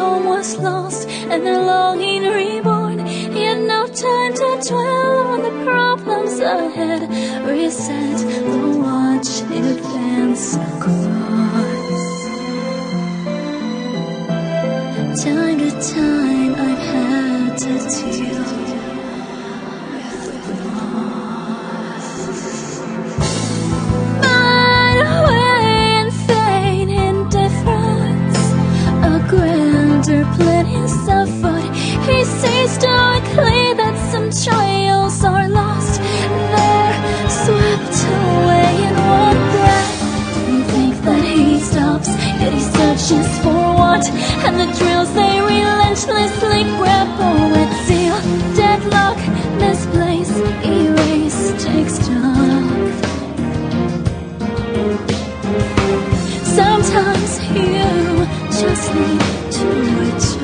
home was lost and their longing reborn. He had no time to dwell on the problems ahead. Reset the watch, advance across. Time to time I've had to deal with loss. Mine away in vain indifference. A grander plan is afoot. He sees stoically that some trials are lost. They're swept away in one breath. We think that he stops, yet he searches for what? And the drills they relentlessly grapple with seal. Deadlock, misplace, erase, take stock. Sometimes you just need to adjust.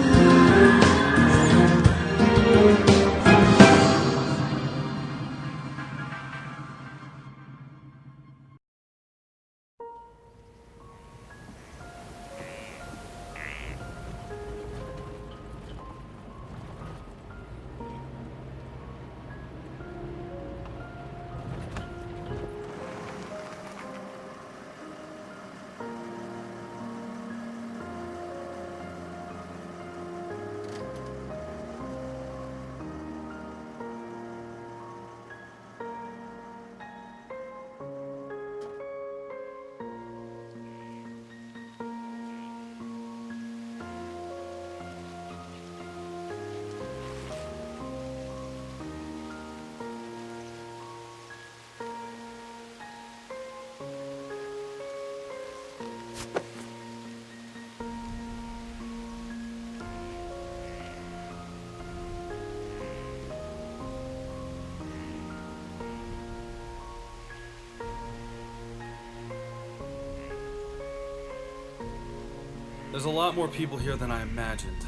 There's a lot more people here than I imagined.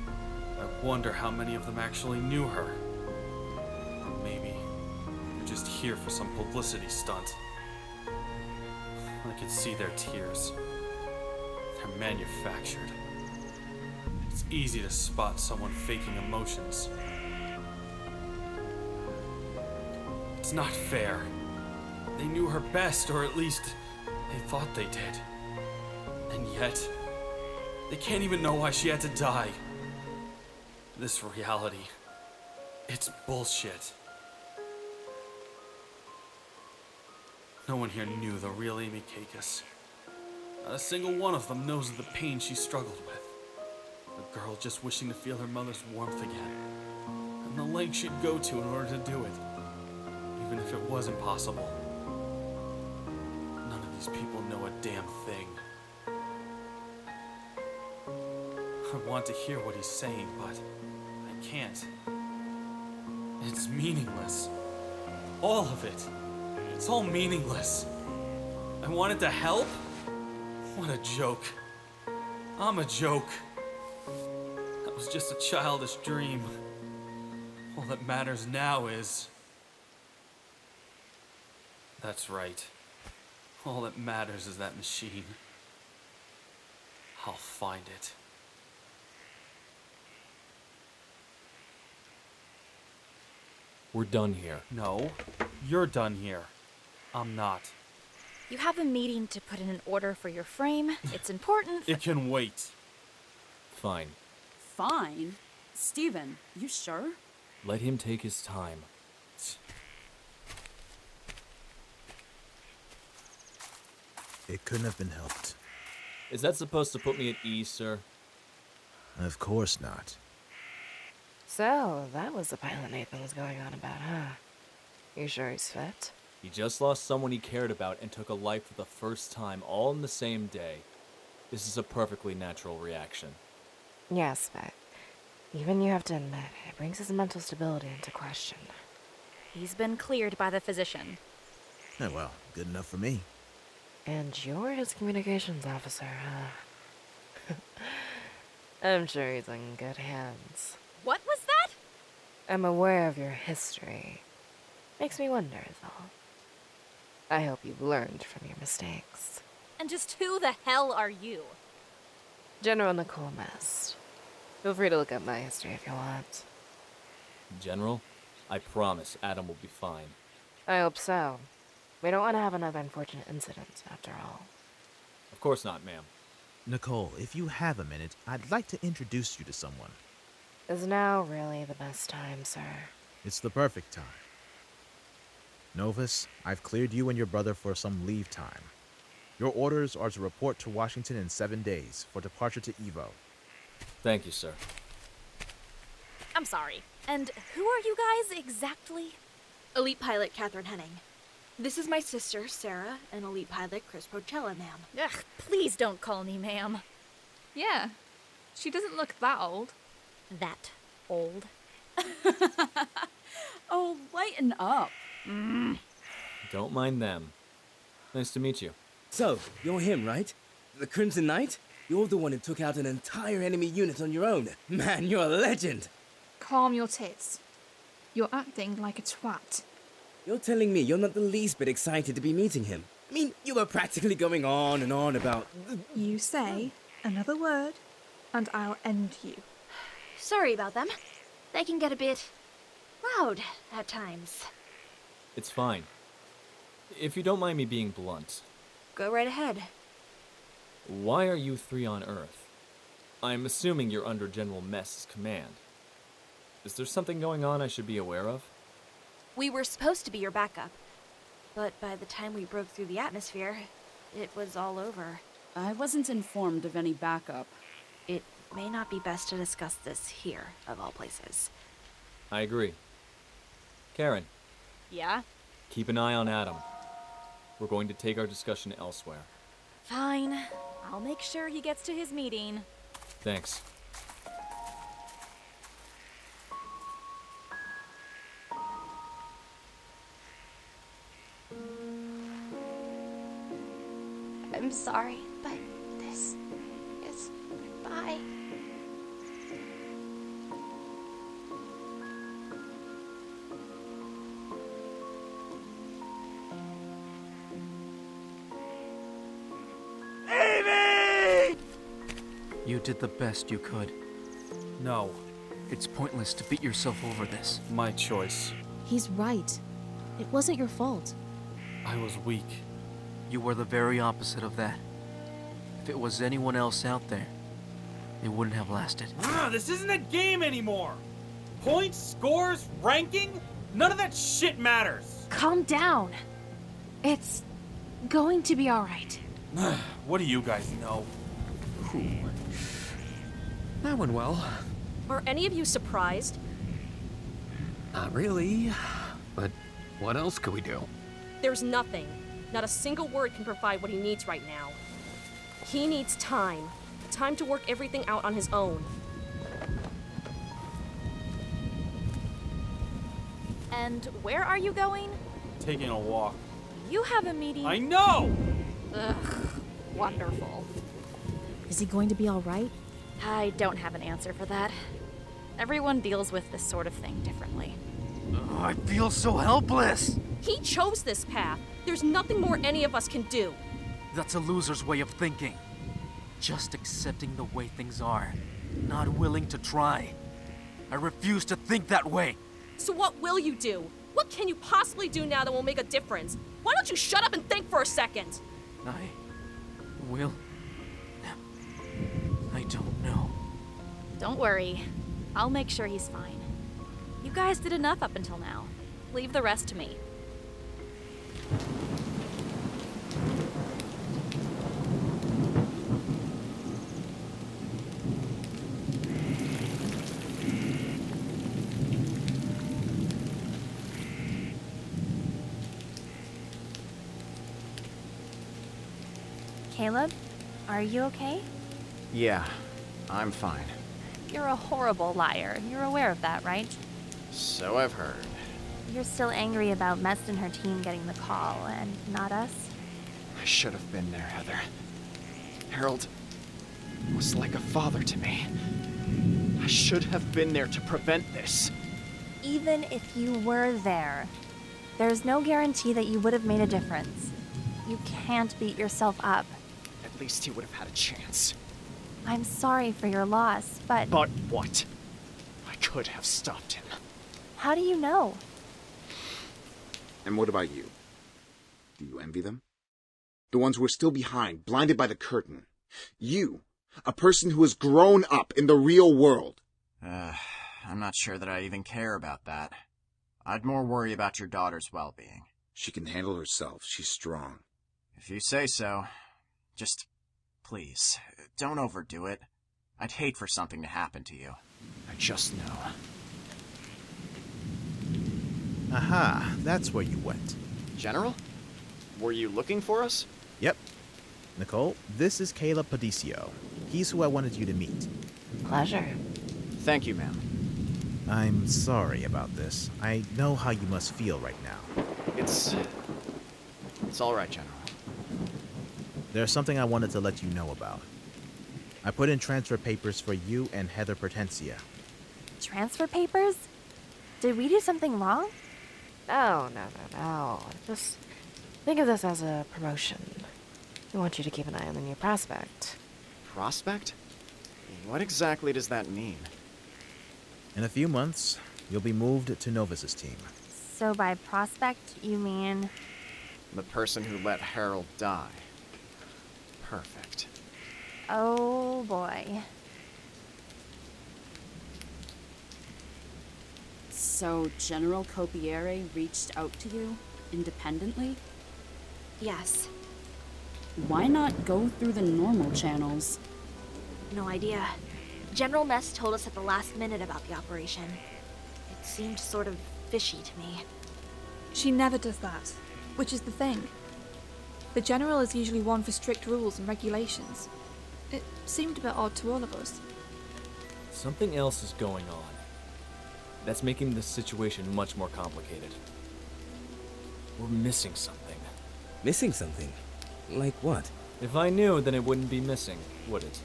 I wonder how many of them actually knew her. Or maybe they're just here for some publicity stunt. I could see their tears. They're manufactured. It's easy to spot someone faking emotions. It's not fair. They knew her best, or at least they thought they did. And yet, they can't even know why she had to die. This reality, it's bullshit. No one here knew the real Amy Kakis. Not a single one of them knows of the pain she struggled with. A girl just wishing to feel her mother's warmth again. And the length she'd go to in order to do it. Even if it was impossible. None of these people know a damn thing. I want to hear what he's saying, but I can't. It's meaningless. All of it. It's all meaningless. I wanted to help? What a joke. I'm a joke. That was just a childish dream. All that matters now is... That's right. All that matters is that machine. I'll find it. We're done here. No, you're done here. I'm not. You have a meeting to put in an order for your frame. It's important. It can wait. Fine. Fine? Steven, you sure? Let him take his time. It couldn't have been helped. Is that supposed to put me at ease, sir? Of course not. So, that was the pilot Nathan was going on about, huh? You sure he's fit? He just lost someone he cared about and took a life for the first time, all in the same day. This is a perfectly natural reaction. Yes, but even you have to admit, it brings his mental stability into question. He's been cleared by the physician. Oh, well, good enough for me. And you're his communications officer, huh? I'm sure he's in good hands. What was that? I'm aware of your history. Makes me wonder, is all. I hope you've learned from your mistakes. And just who the hell are you? General Nicole Mest. Feel free to look up my history if you want. General, I promise Adam will be fine. I hope so. We don't want to have another unfortunate incident, after all. Of course not, ma'am. Nicole, if you have a minute, I'd like to introduce you to someone. Is now really the best time, sir? It's the perfect time. Novus, I've cleared you and your brother for some leave time. Your orders are to report to Washington in 7 days for departure to Evo. Thank you, sir. I'm sorry. And who are you guys exactly? Elite pilot Catherine Henning. This is my sister, Sarah, and elite pilot Chris Procella, ma'am. Ugh, please don't call me ma'am. Yeah, she doesn't look that old. That old. Oh, lighten up. Don't mind them. Nice to meet you. So, you're him, right? The Crimson Knight? You're the one who took out an entire enemy unit on your own. Man, you're a legend. Calm your tits. You're acting like a twat. You're telling me you're not the least bit excited to be meeting him. I mean, you were practically going on and on about... You say another word, and I'll end you. Sorry about them. They can get a bit loud at times. It's fine. If you don't mind me being blunt, Go right ahead. why are you three on Earth? I'm assuming you're under General Mest's command. Is there something going on I should be aware of? We were supposed to be your backup, but by the time we broke through the atmosphere, it was all over. I wasn't informed of any backup. It may not be best to discuss this here, of all places. I agree. Karin, Yeah? keep an eye on Adam. We're going to take our discussion elsewhere. Fine. I'll make sure he gets to his meeting. Thanks. I'm sorry, but this is goodbye. You did the best you could. No, It's pointless to beat yourself over this. my choice. He's right. It wasn't your fault. I was weak. You were the very opposite of that. If it was anyone else out there, it wouldn't have lasted. This isn't a game anymore! Points, scores, ranking? None of that shit matters! Calm down. It's going to be all right. What do you guys know? That went well. Are any of you surprised? Not really. But what else could we do? There's nothing. Not a single word can provide what he needs right now. He needs time. Time to work everything out on his own. And where are you going? Taking a walk. You have a meeting. I know! Ugh, wonderful. Is he going to be all right? I don't have an answer for that. Everyone deals with this sort of thing differently. Oh, I feel so helpless! He chose this path. There's nothing more any of us can do. That's a loser's way of thinking. Just accepting the way things are. Not willing to try. I refuse to think that way. So what will you do? What can you possibly do now that will make a difference? Why don't you shut up and think for a second? I will. I don't know. Don't worry. I'll make sure he's fine. You guys did enough up until now. Leave the rest to me. Caleb, are you okay? Yeah, I'm fine. You're a horrible liar. You're aware of that, right? So I've heard. You're still angry about Mest and her team getting the call, and not us? I should have been there, Heather. Harold was like a father to me. I should have been there to prevent this. Even if you were there, there's no guarantee that you would have made a difference. You can't beat yourself up. At least he would have had a chance. I'm sorry for your loss, but... But what? I could have stopped him. How do you know? And what about you? Do you envy them? The ones who are still behind, blinded by the curtain. You, a person who has grown up in the real world. I'm not sure that I even care about that. I'd more worry about your daughter's well-being. She can handle herself. She's strong. If you say so. Just, please, don't overdo it. I'd hate for something to happen to you. I just know. Aha, that's where you went. General? Were you looking for us? Yep. Nicole, this is Caleb Prodito. He's who I wanted you to meet. Pleasure. Thank you, ma'am. I'm sorry about this. I know how you must feel right now. It's all right, General. There's something I wanted to let you know about. I put in transfer papers for you and Heather Pertencia. Transfer papers? Did we do something wrong? No. Just think of this as a promotion. We want you to keep an eye on the new prospect. Prospect? What exactly does that mean? In a few months, you'll be moved to Novus's team. So by prospect, you mean... The person who let Harold die. Perfect. Oh boy. So General Copiare reached out to you independently? Yes. Why not go through the normal channels? No idea. General Mest told us at the last minute about the operation. It seemed sort of fishy to me. She never does that, which is the thing. The General is usually one for strict rules and regulations. It seemed a bit odd to all of us. Something else is going on. That's making this situation much more complicated. We're missing something. Missing something? Like what? If I knew, then it wouldn't be missing, would it?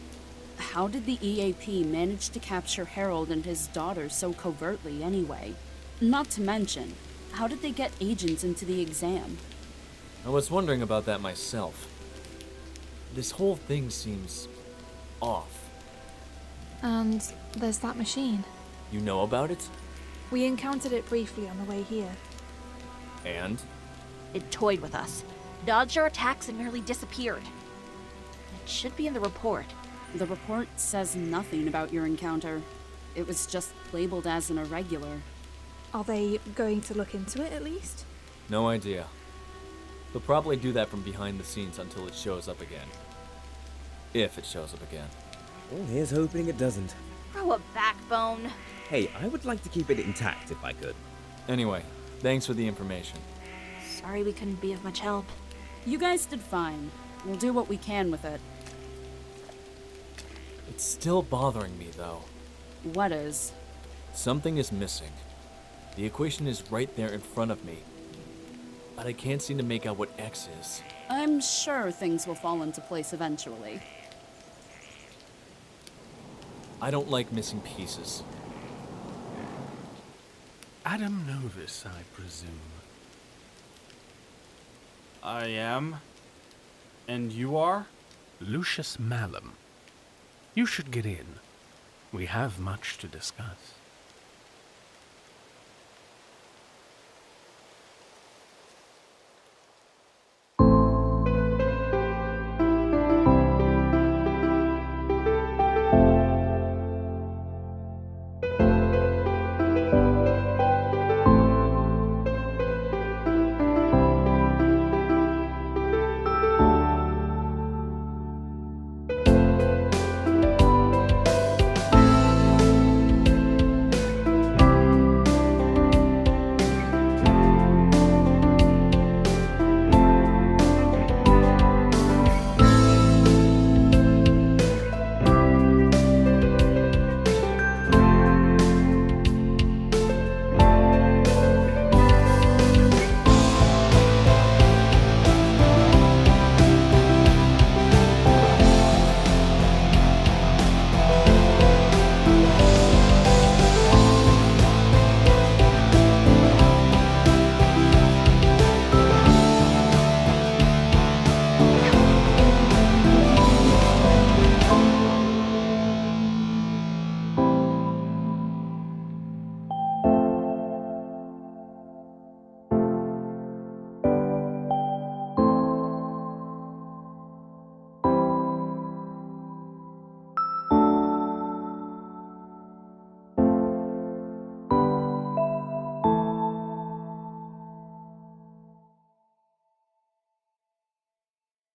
How did the EAP manage to capture Harold and his daughter so covertly anyway? Not to mention, how did they get agents into the exam? I was wondering about that myself. This whole thing seems off. And there's that machine. You know about it? We encountered it briefly on the way here. And? It toyed with us, dodged our attacks, and merely disappeared. It should be in the report. The report says nothing about your encounter. It was just labeled as an irregular. Are they going to look into it at least? No idea. They'll probably do that from behind the scenes until it shows up again. If it shows up again. Well, here's hoping it doesn't. Grow a backbone. Hey, I would like to keep it intact if I could. Anyway, thanks for the information. Sorry we couldn't be of much help. You guys did fine. We'll do what we can with it. It's still bothering me, though. What is? Something is missing. The equation is right there in front of me, but I can't seem to make out what X is. I'm sure things will fall into place eventually. I don't like missing pieces. Adam Novus, I presume. I am. And you are? Lucius Malum. You should get in. We have much to discuss.